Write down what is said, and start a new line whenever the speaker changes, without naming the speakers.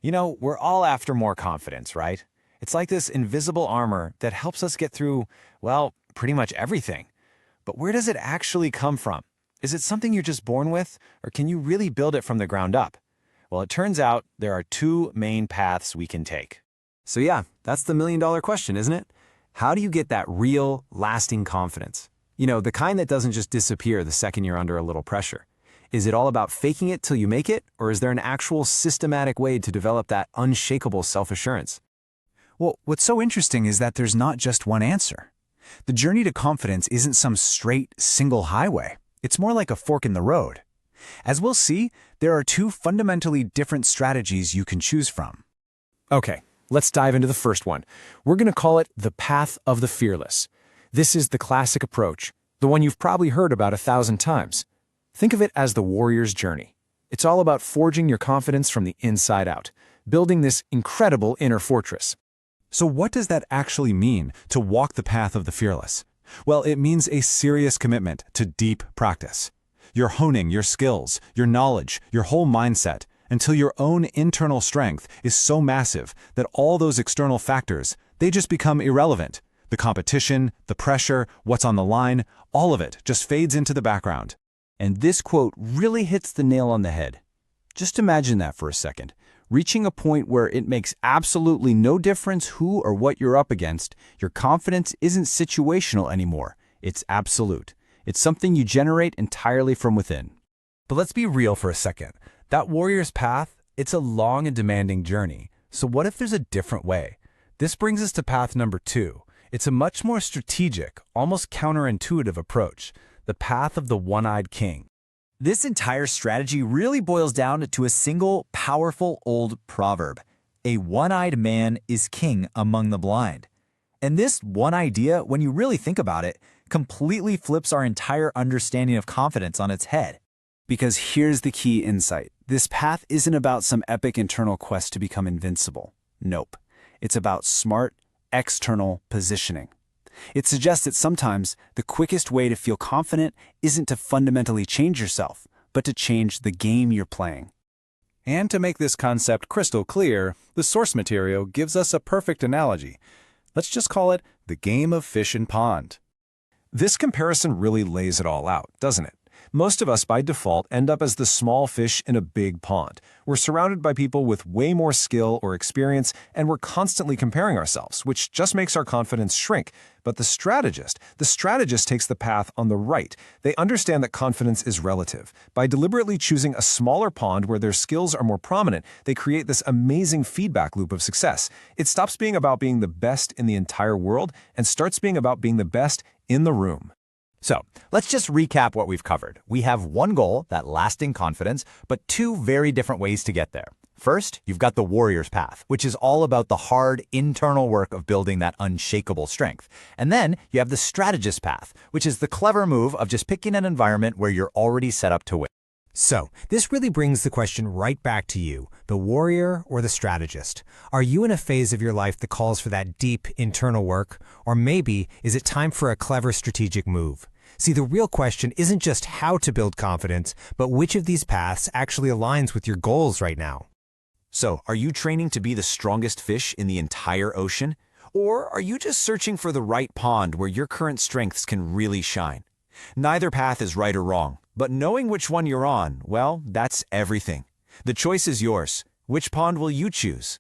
We're all after more confidence, right? It's like this invisible armor that helps us get through, well, pretty much everything. But where does it actually come from? Is it something you're just born with, or can you really build it from the ground up? Well, it turns out there are two main paths we can take.
So yeah, that's the million-dollar question, isn't it? How do you get that real, lasting confidence? The kind that doesn't just disappear the second you're under a little pressure. Is it all about faking it till you make it, or is there an actual systematic way to develop that unshakable self-assurance?
Well, what's so interesting is that there's not just one answer. The journey to confidence isn't some straight, single highway. It's more like a fork in the road. As we'll see, there are two fundamentally different strategies you can choose from.
Okay, let's dive into the first one. We're going to call it the path of the fearless. This is the classic approach, the one you've probably heard about 1,000 times. Think of it as the warrior's journey. It's all about forging your confidence from the inside out, building this incredible inner fortress.
So what does that actually mean, to walk the path of the fearless? Well, it means a serious commitment to deep practice. You're honing your skills, your knowledge, your whole mindset, until your own internal strength is so massive that all those external factors, they just become irrelevant. The competition, the pressure, what's on the line, all of it just fades into the background. And this quote really hits the nail on the head. Just imagine that for a second. Reaching a point where it makes absolutely no difference who or what you're up against, your confidence isn't situational anymore. It's absolute. It's something you generate entirely from within. But let's be real for a second. That warrior's path, it's a long and demanding journey. So what if there's a different way? This brings us to path number 2. It's a much more strategic, almost counterintuitive approach, the path of the one-eyed king.
This entire strategy really boils down to a single, powerful old proverb. A one-eyed man is king among the blind. And this one idea, when you really think about it, completely flips our entire understanding of confidence on its head.
Because here's the key insight. This path isn't about some epic internal quest to become invincible. Nope. It's about smart, external positioning. It suggests that sometimes the quickest way to feel confident isn't to fundamentally change yourself, but to change the game you're playing.
And to make this concept crystal clear, the source material gives us a perfect analogy. Let's just call it the game of fish and pond. This comparison really lays it all out, doesn't it? Most of us, by default, end up as the small fish in a big pond. We're surrounded by people with way more skill or experience, and we're constantly comparing ourselves, which just makes our confidence shrink. But the strategist takes the path on the right. They understand that confidence is relative. By deliberately choosing a smaller pond where their skills are more prominent, they create this amazing feedback loop of success. It stops being about being the best in the entire world and starts being about being the best in the room.
So, let's just recap what we've covered. We have one goal, that lasting confidence, but two very different ways to get there. First, you've got the warrior's path, which is all about the hard internal work of building that unshakable strength. And then you have the strategist path, which is the clever move of just picking an environment where you're already set up to win.
So, this really brings the question right back to you, the warrior or the strategist. Are you in a phase of your life that calls for that deep internal work? Or maybe is it time for a clever strategic move? See, the real question isn't just how to build confidence, but which of these paths actually aligns with your goals right now.
So, are you training to be the strongest fish in the entire ocean? Or are you just searching for the right pond where your current strengths can really shine? Neither path is right or wrong, but knowing which one you're on, well, that's everything. The choice is yours. Which pond will you choose?